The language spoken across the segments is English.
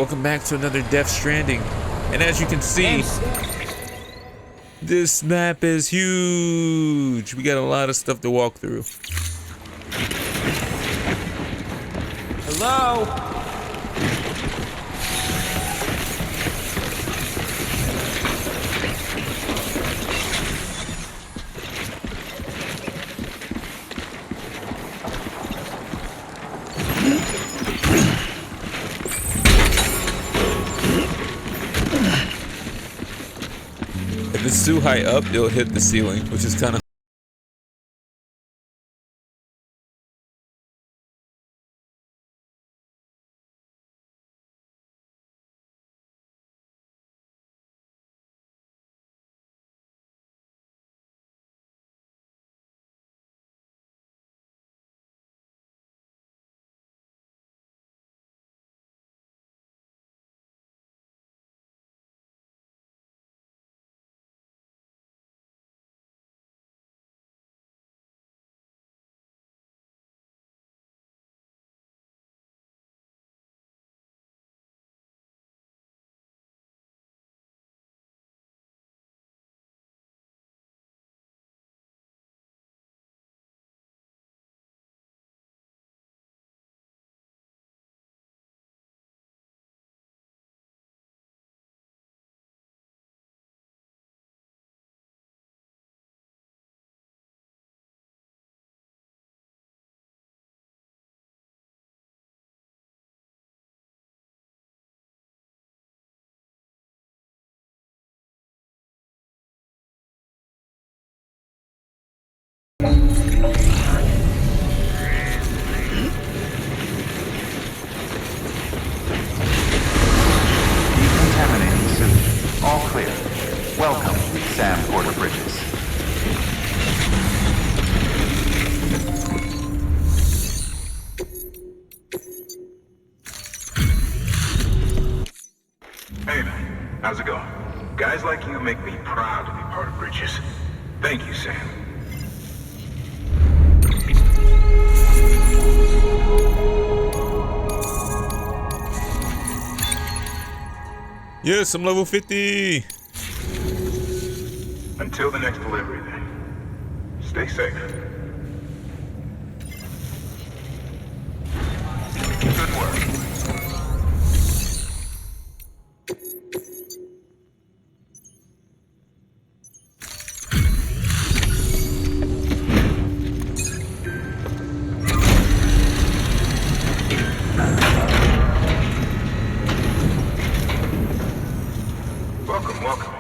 welcome back to another Death Stranding. And as you can see, this map is huge. We got a lot of stuff to walk through. Hello? If it's too high up, it'll hit the ceiling, which is kind of... Decontaminating suit. All clear. Welcome, Sam Porter Bridges. Hey man, how's it going? Guys like you make me proud to be part of Bridges. Thank you, Sam. Yes, I'm level 50. Until the next delivery then. Stay safe. Good work. Welcome.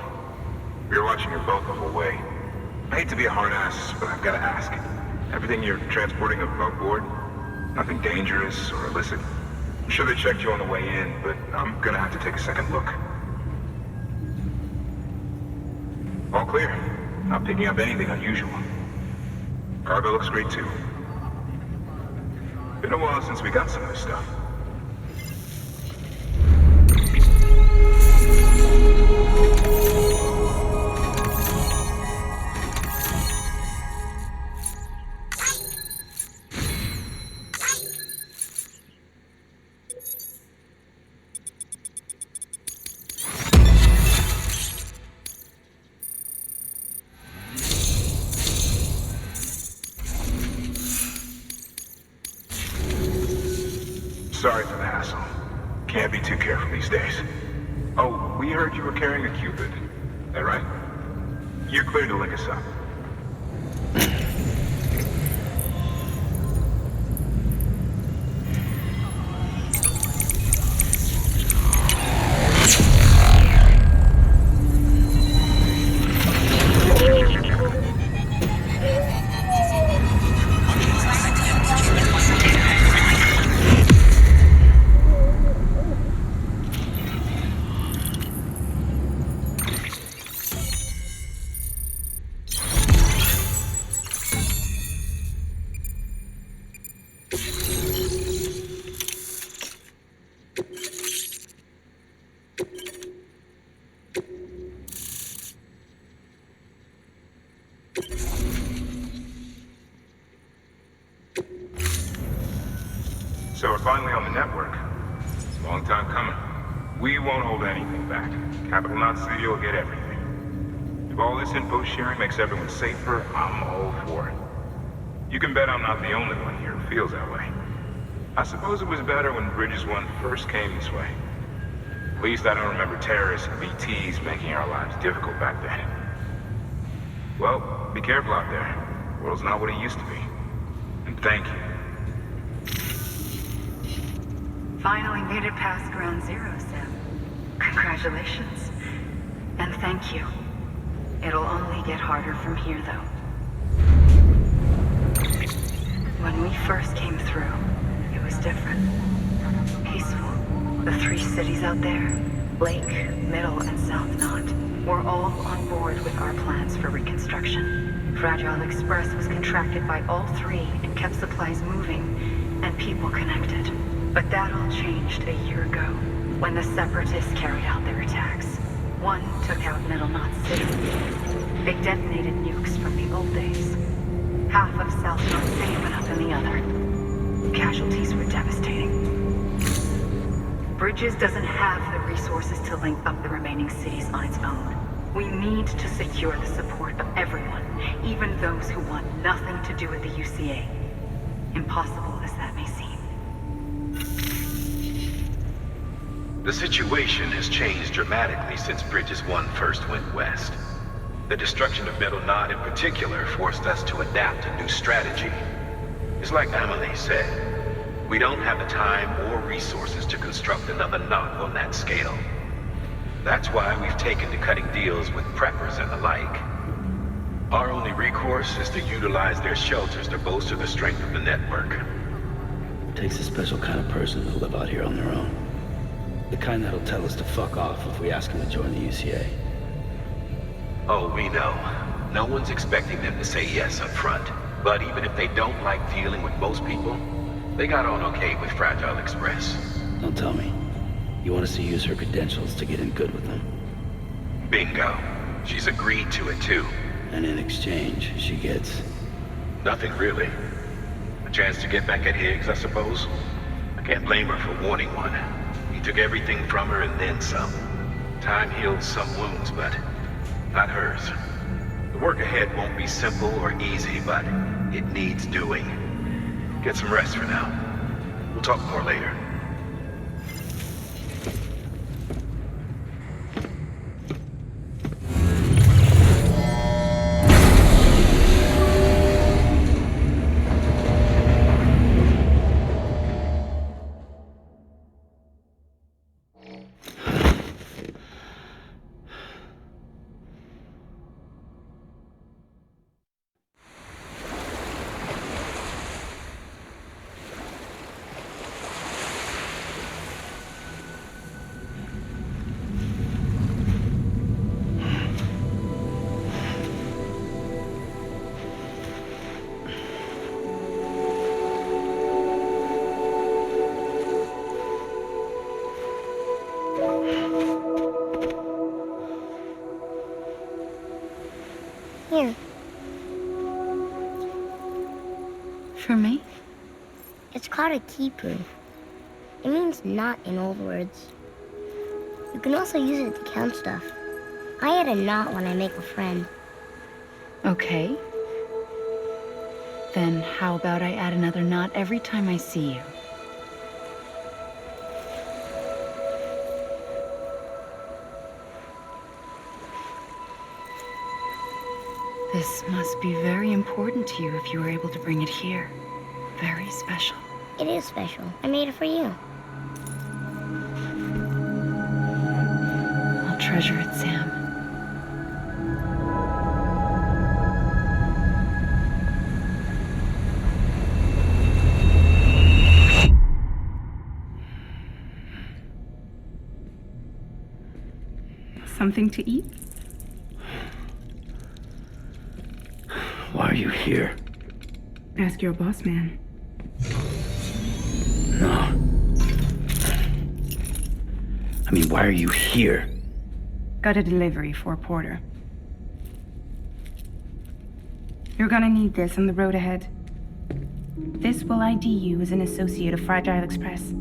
You're watching your boat the whole way. I hate to be a hard ass, but I've got to ask. Everything you're transporting above board? Nothing dangerous or illicit? I'm sure they checked you on the way in, but I'm gonna have to take a second look. All clear. Not picking up anything unusual. Cargo looks great too. Been a while since we got some of this stuff. Sorry for the hassle. Can't be too careful these days. Oh, we heard you were carrying a Cupid. That right? You're clear to link us up. So we're finally on the network. Long time coming. We won't hold anything back. Capital Knot City will get everything. If all this info sharing makes everyone safer, I'm all for it. You can bet I'm not the only one here who feels that way. I suppose it was better when Bridges 1 first came this way. At least I don't remember terrorists and BTs making our lives difficult back then. Well, be careful out there. The world's not what it used to be. And thank you. Finally made it past ground zero, Sam. Congratulations. And thank you. It'll only get harder from here, though. When we first came through, it was different. Peaceful. The 3 cities out there, Lake, Middle, and South Knot, were all on board with our plans for reconstruction. Fragile Express was contracted by all 3 and kept supplies moving and people connected. But that all changed a year ago, when the Separatists carried out their attacks. One took out Middle Knot City. They detonated nukes from the old days. Half of South Knot City went up in the other. Casualties were devastating. Bridges doesn't have the resources to link up the remaining cities on its own. We need to secure the support of everyone, even those who want nothing to do with the UCA. Impossible as that may seem. The situation has changed dramatically since Bridges 1 first went west. The destruction of Middle Knot in particular forced us to adapt a new strategy. It's like Amelie said, we don't have the time or resources to construct another knot on that scale. That's why we've taken to cutting deals with preppers and the like. Our only recourse is to utilize their shelters to bolster the strength of the network. It takes a special kind of person to live out here on their own. The kind that'll tell us to fuck off if we ask them to join the UCA. Oh, we know. No one's expecting them to say yes up front. But even if they don't like dealing with most people, they got on okay with Fragile Express. Don't tell me. You want us to use her credentials to get in good with them? Bingo. She's agreed to it too. And in exchange, she gets... Nothing really. A chance to get back at Higgs, I suppose. I can't blame her for wanting one. He took everything from her and then some. Time healed some wounds, but not hers. The work ahead won't be simple or easy, but it needs doing. Get some rest for now. We'll talk more later. Here. For me? It's called a key proof. It means knot in old words. You can also use it to count stuff. I add a knot when I make a friend. Okay. Then how about I add another knot every time I see you? This must be very important to you if you were able to bring it here. Very special. It is special. I made it for you. I'll treasure it, Sam. Something to eat? Why are you here? Ask your boss man. No. I mean, why are you here? Got a delivery for a porter. You're gonna need this on the road ahead. This will ID you as an associate of Fragile Express.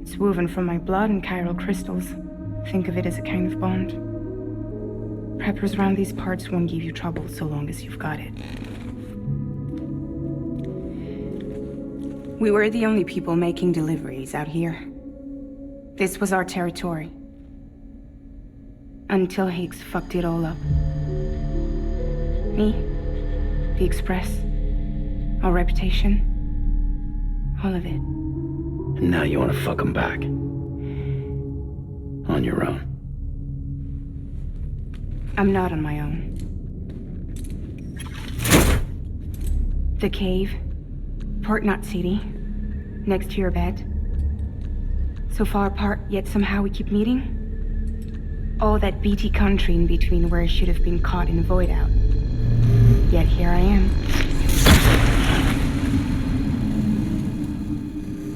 It's woven from my blood and chiral crystals. Think of it as a kind of bond. Preppers around these parts won't give you trouble so long as you've got it. We were the only people making deliveries out here. This was our territory. Until Higgs fucked it all up. Me, the Express, our reputation, all of it. And now you want to fuck them back. On your own. I'm not on my own. The cave, Port Knot City, next to your bed. So far apart, yet somehow we keep meeting. All that BT country in between where I should have been caught in a void out. Yet here I am.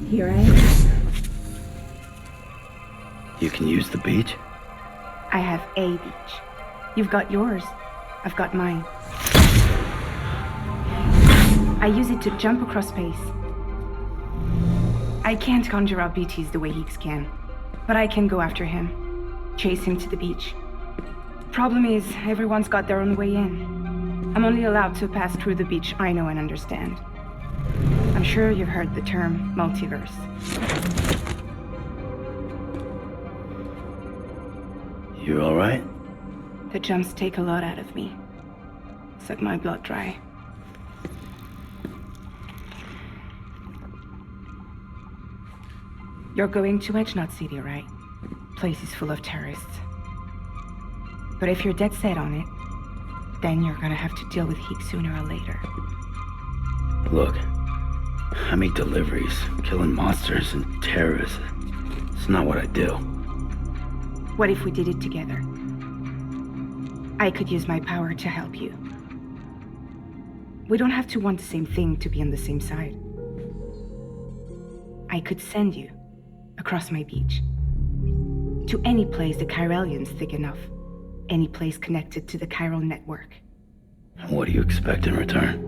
Here I am. You can use the beach? I have a beach. You've got yours. I've got mine. I use it to jump across space. I can't conjure up BTs the way Higgs can, but I can go after him. Chase him to the beach. Problem is, everyone's got their own way in. I'm only allowed to pass through the beach I know and understand. I'm sure you've heard the term multiverse. You alright? The jumps take a lot out of me. Suck my blood dry. You're going to Edge Knot City, right? Place is full of terrorists. But if you're dead set on it, then you're gonna have to deal with Higgs sooner or later. Look, I make deliveries, killing monsters and terrorists. It's not what I do. What if we did it together? I could use my power to help you. We don't have to want the same thing to be on the same side. I could send you across my beach. To any place the Chiralian's thick enough. Any place connected to the Chiral Network. What do you expect in return?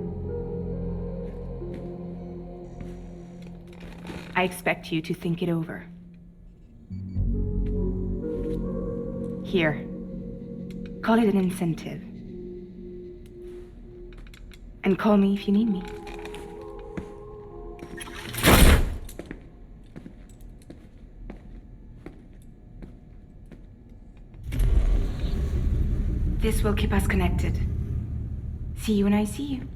I expect you to think it over. Here. Call it an incentive. And call me if you need me. This will keep us connected. See you when I see you.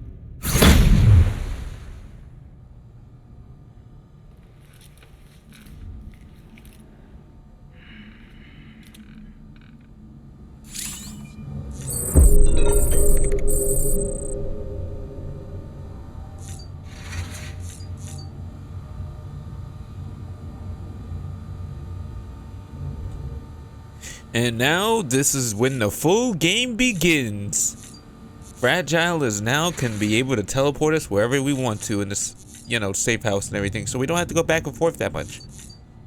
And now this is when the full game begins. Fragile is now can be able to teleport us wherever we want to in this, you know, safe house and everything, so we don't have to go back and forth that much.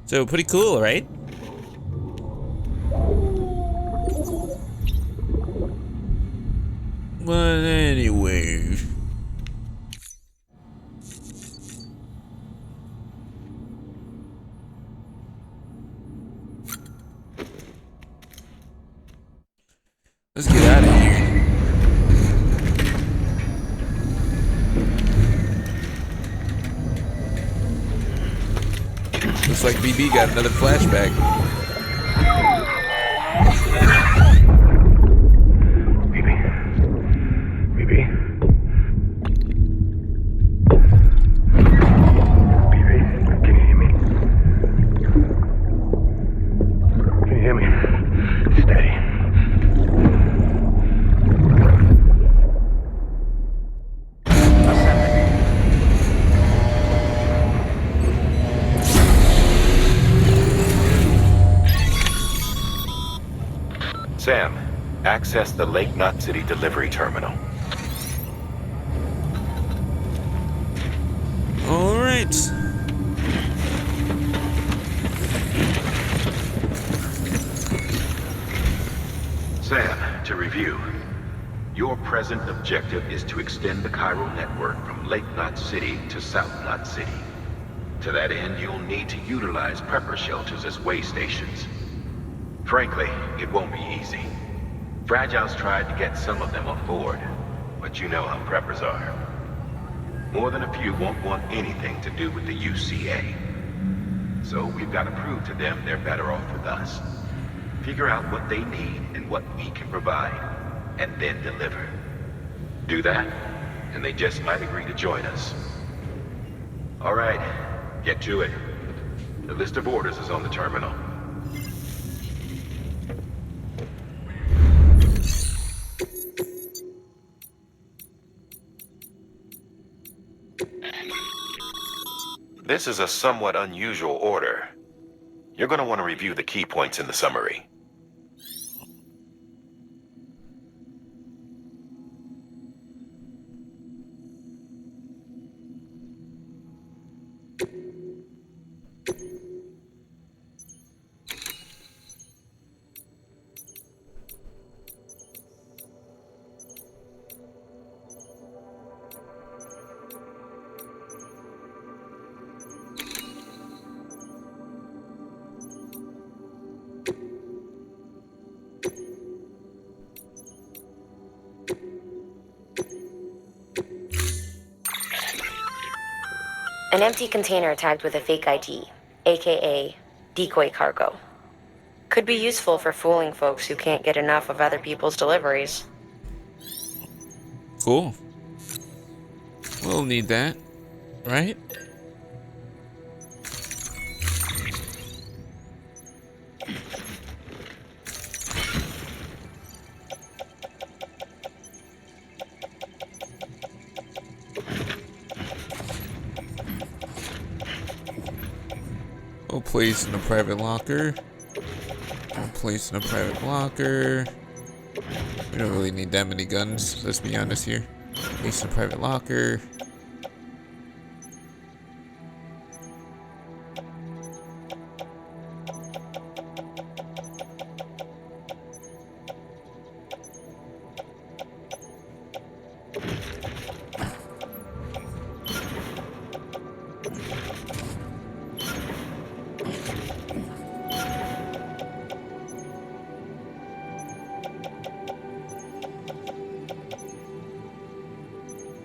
So pretty cool, right? But anyway. Let's get out of here. Looks like BB got another flashback. Sam, access the Lake Knot City delivery terminal. All right. Sam, to review. Your present objective is to extend the Chiral Network from Lake Knot City to South Knot City. To that end, you'll need to utilize prepper shelters as way stations. Frankly, it won't be easy. Fragile's tried to get some of them on board, but you know how preppers are. More than a few won't want anything to do with the UCA. So we've got to prove to them they're better off with us. Figure out what they need and what we can provide, and then deliver. Do that, and they just might agree to join us. All right, get to it. The list of orders is on the terminal. This is a somewhat unusual order. You're going to want to review the key points in the summary. An empty container tagged with a fake ID, aka decoy cargo. Could be useful for fooling folks who can't get enough of other people's deliveries. Cool. We'll need that, right? We'll place in a private locker. We'll place in a private locker. We don't really need that many guns, let's be honest here. Place in a private locker.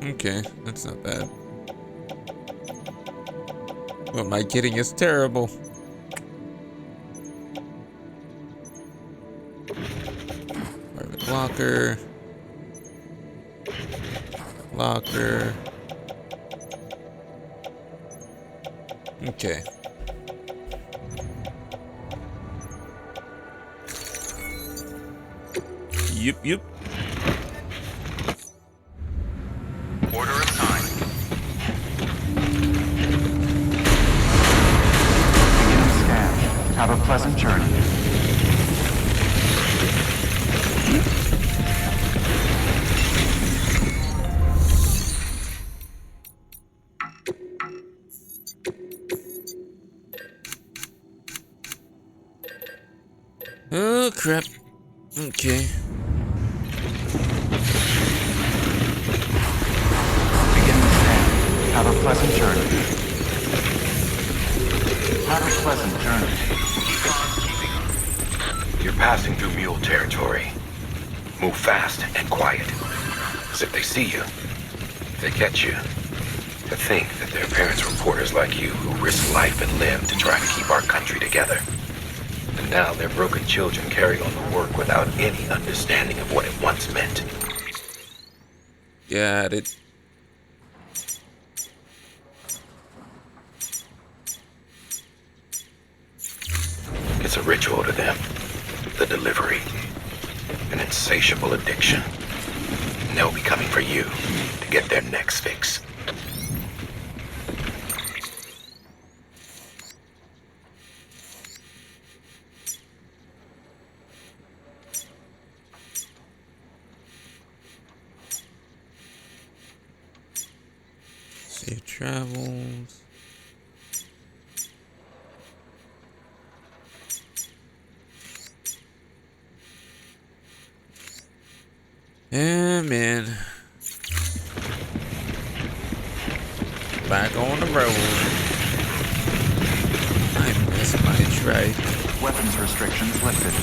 Okay, that's not bad. What am I getting? It's terrible. Private locker. Locker. Okay. Yep. Order assigned. Begin scan. Have a pleasant journey. Oh crap. Okay. Have a pleasant journey. Have a pleasant journey. You're passing through mule territory. Move fast and quiet. As if they see you, if they catch you, to think that they're parents reporters like you who risk life and limb to try to keep our country together. And now their broken children carry on the work without any understanding of what it once meant. Got it. It's a ritual to them. The delivery. An insatiable addiction. And they'll be coming for you to get their next fix. Safe travels. Yeah, man. Back on the road. Might right. Weapons restrictions lifted.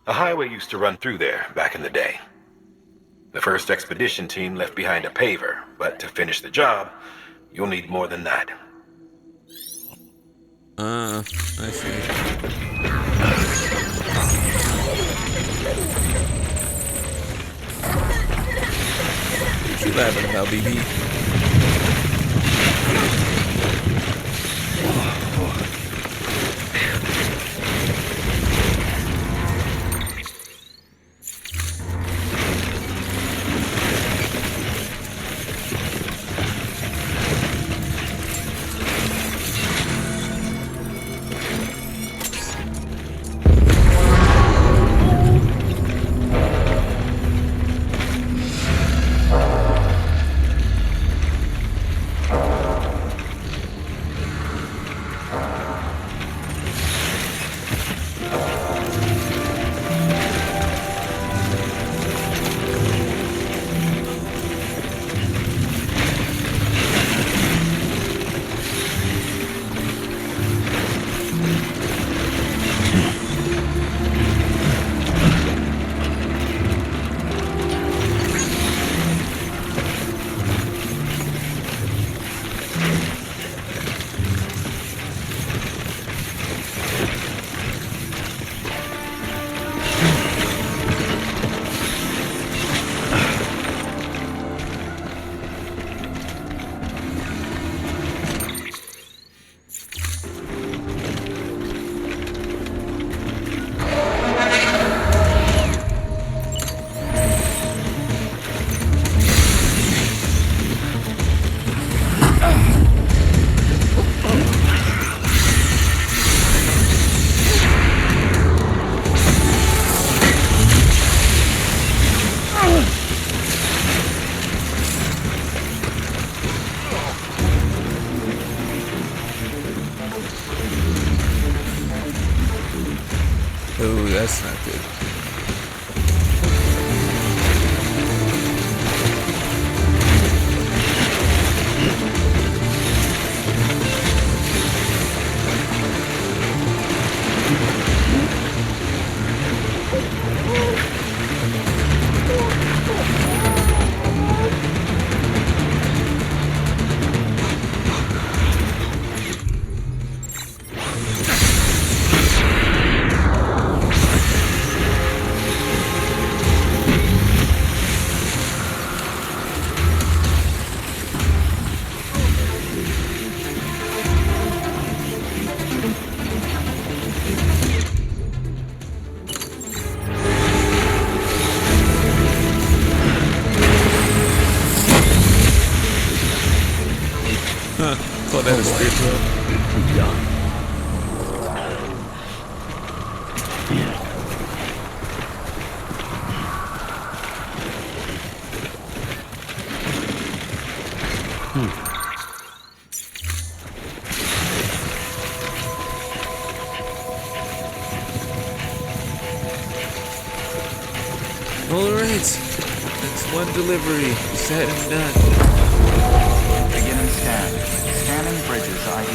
A highway used to run through there back in the day. The first expedition team left behind a paver, but to finish the job, you'll need more than that. I see. What you laughing about, BB? Oh, that's not good. Call that a spiritual. Alright, that's one delivery, set and done. Beginning scan. Scanning Bridges ID.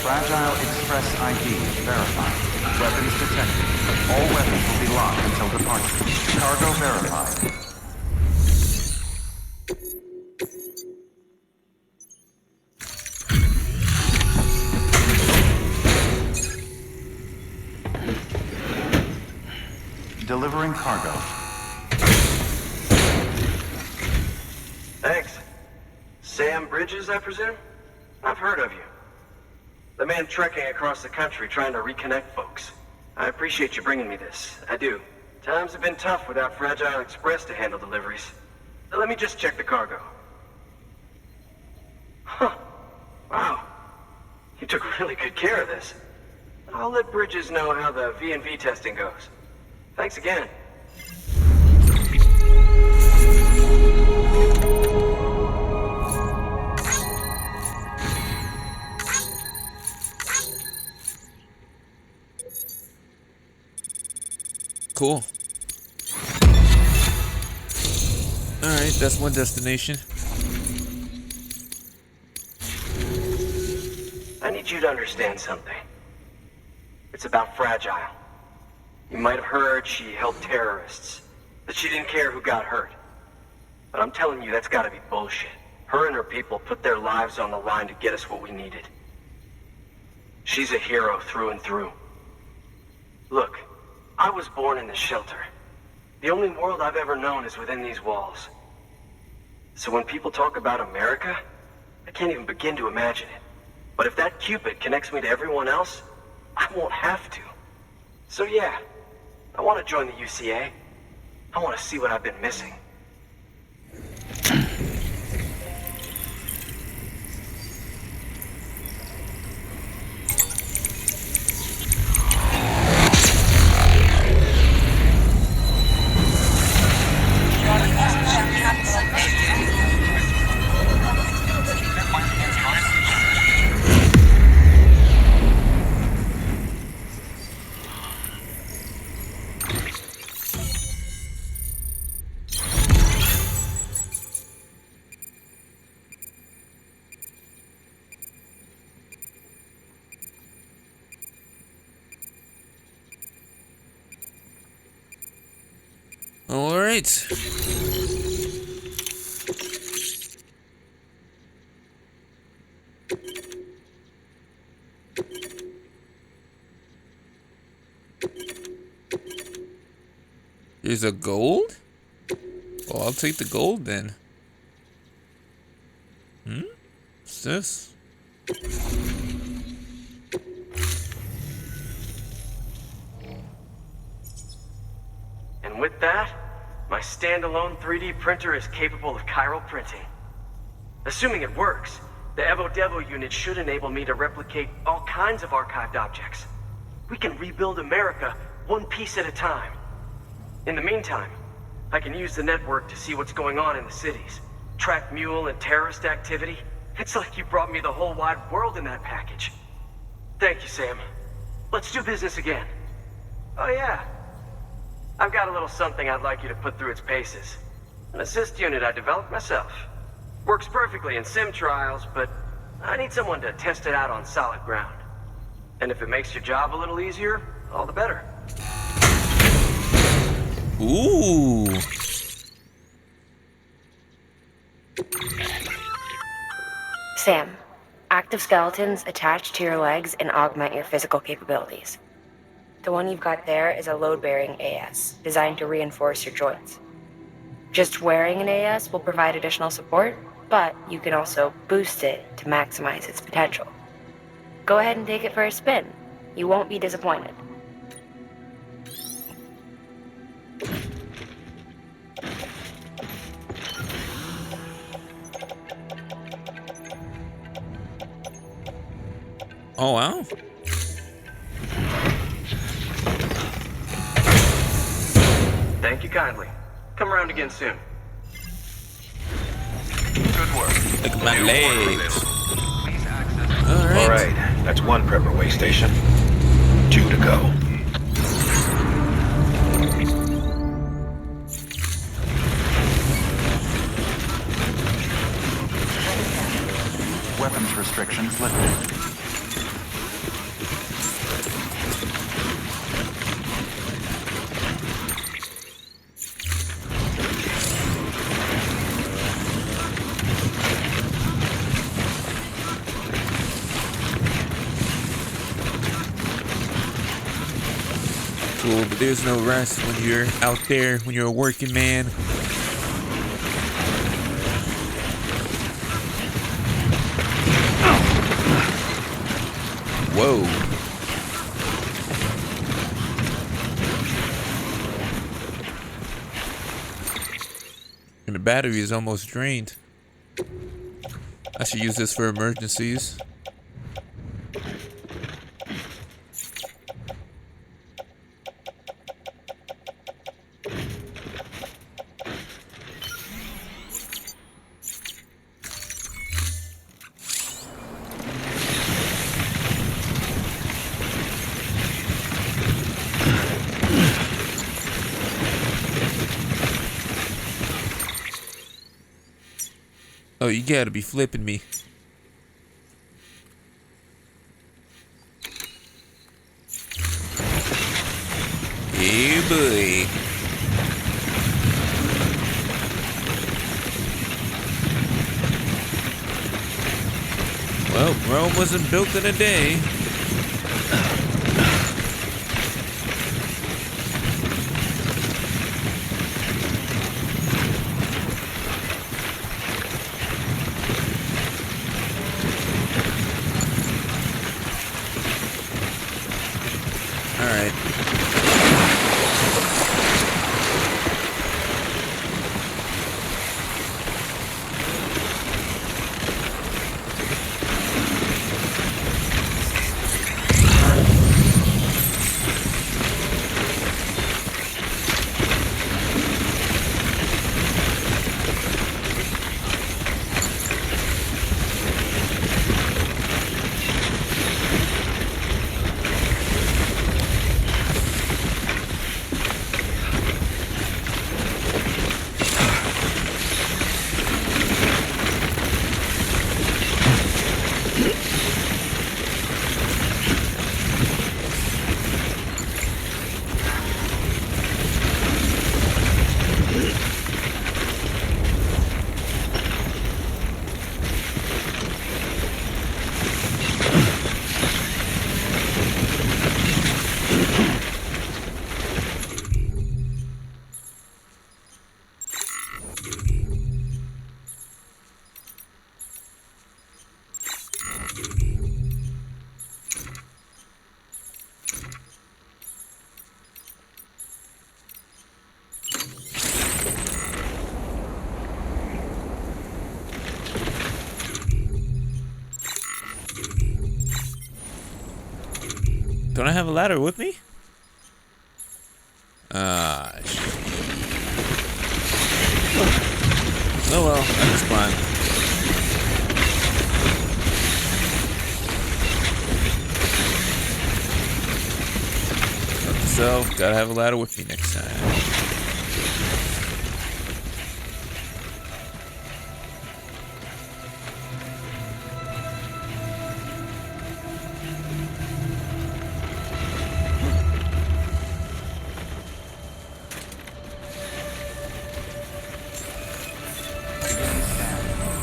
Fragile Express ID verified. Weapons detected. All weapons will be locked until departure. Cargo verified. Delivering cargo. Thanks. Sam Bridges, I presume? I've heard of you. The man trekking across the country trying to reconnect folks. I appreciate you bringing me this. I do. Times have been tough without Fragile Express to handle deliveries. Let me just check the cargo. Huh. Wow. You took really good care of this. I'll let Bridges know how the V&V testing goes. Thanks again. cool. Alright, that's one destination. I need you to understand something. It's about Fragile. You might have heard she helped terrorists, that she didn't care who got hurt. But I'm telling you, that's gotta be bullshit. Her and her people put their lives on the line to get us what we needed. She's a hero through and through. Look, I was born in this shelter. The only world I've ever known is within these walls. So when people talk about America, I can't even begin to imagine it. But if that Cupid connects me to everyone else, I won't have to. So yeah, I want to join the UCA. I want to see what I've been missing. All right. There's a gold? Well, I'll take the gold then. What's this? And with that, my standalone 3D printer is capable of chiral printing. Assuming it works, the Evo Devo unit should enable me to replicate all kinds of archived objects. We can rebuild America one piece at a time. In the meantime, I can use the network to see what's going on in the cities, track mule and terrorist activity. It's like you brought me the whole wide world in that package. Thank you, Sam. Let's do business again. Oh yeah, I've got a little something I'd like you to put through its paces. An assist unit I developed myself. Works perfectly in sim trials, but I need someone to test it out on solid ground. And if it makes your job a little easier, all the better. Ooh. Sam, active skeletons attach to your legs and augment your physical capabilities. The one you've got there is a load-bearing AS, designed to reinforce your joints. Just wearing an AS will provide additional support, but you can also boost it to maximize its potential. Go ahead and take it for a spin. You won't be disappointed. Oh, wow. Thank you kindly. Come around again soon. Good work. Look at my legs. All right, that's one prepper way station. 2 to go. Weapons restrictions lifted. Cool, but there's no rest when you're out there, when you're a working man. Whoa. And the battery is almost drained. I should use this for emergencies. Oh, you gotta be flipping me. Hey, boy. Well, Rome wasn't built in a day. All right. Don't I have a ladder with me? Ah, shit. Oh well, I just climbed. Note to self, gotta have a ladder with me next time.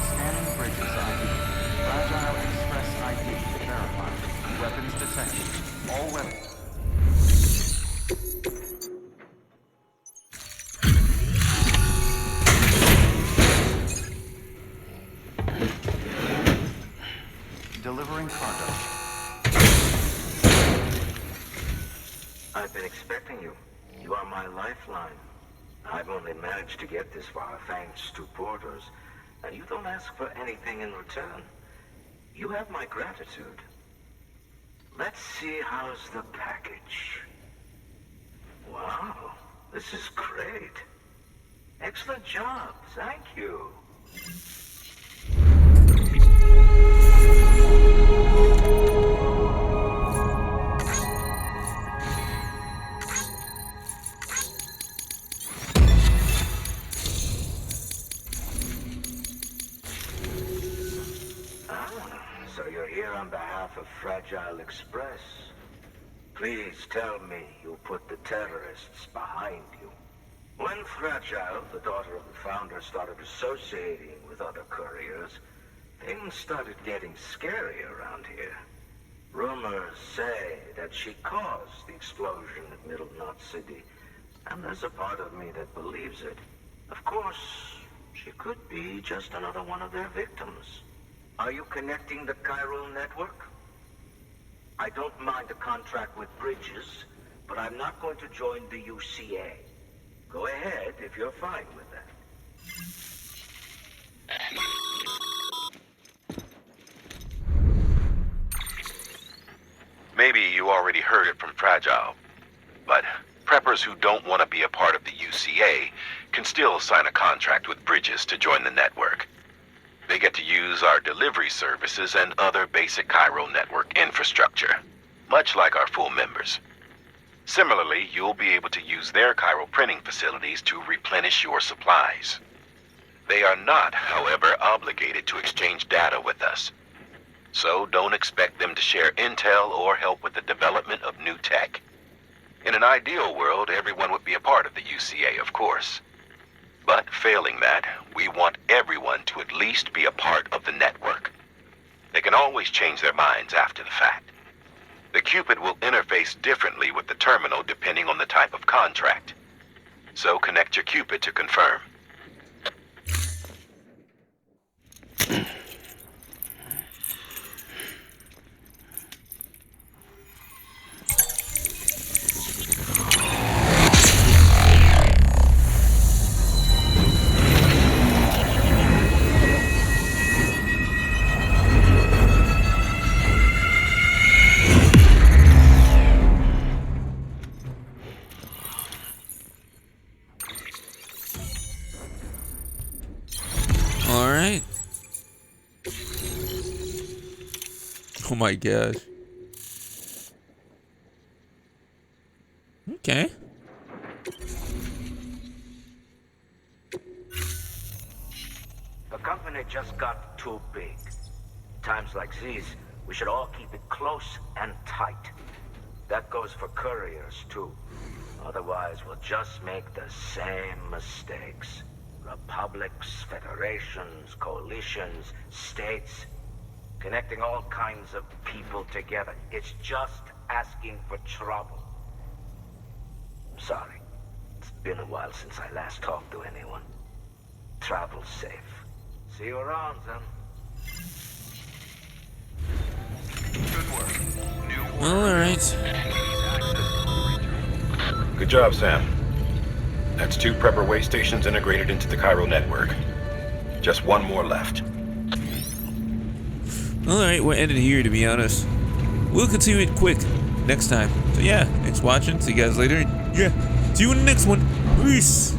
Scanning bridges ID. Fragile Express ID verified. Weapons detected. All weapons. Delivering cargo. I've been expecting you. You are my lifeline. I've only managed to get this far thanks to porters, and you don't ask for anything in return. You have my gratitude. Let's see how's the package. Wow, this is great. Excellent job, thank you. So you're here on behalf of Fragile Express. Please tell me you put the terrorists behind you. When Fragile, the daughter of the founder, started associating with other couriers, things started getting scary around here. Rumors say that she caused the explosion at Middle Knot City, and there's a part of me that believes it. Of course, she could be just another one of their victims. Are you connecting the Chiral Network? I don't mind a contract with Bridges, but I'm not going to join the UCA. Go ahead if you're fine with that. Maybe you already heard it from Fragile, but preppers who don't want to be a part of the UCA can still sign a contract with Bridges to join the network. They get to use our delivery services and other basic Chiral Network infrastructure, much like our full members. Similarly, you'll be able to use their Chiral printing facilities to replenish your supplies. They are not, however, obligated to exchange data with us. So don't expect them to share intel or help with the development of new tech. In an ideal world, everyone would be a part of the UCA, of course. But failing that, we want everyone to at least be a part of the network. They can always change their minds after the fact. The Cupid will interface differently with the terminal depending on the type of contract. So connect your Cupid to confirm. Alright. Oh my gosh. Okay. The company just got too big. Times like these, we should all keep it close and tight. That goes for couriers, too. Otherwise, we'll just make the same mistakes. Republics, federations, coalitions, states, connecting all kinds of people together. It's just asking for trouble. Sorry. It's been a while since I last talked to anyone. Travel safe. See you around, then. Good work. Alright. Good job, Sam. That's 2 prepper way stations integrated into the Chiral Network. Just 1 more left. Alright, we're ending here, to be honest. We'll continue it quick next time. So yeah, thanks for watching. See you guys later. Yeah, see you in the next one. Peace.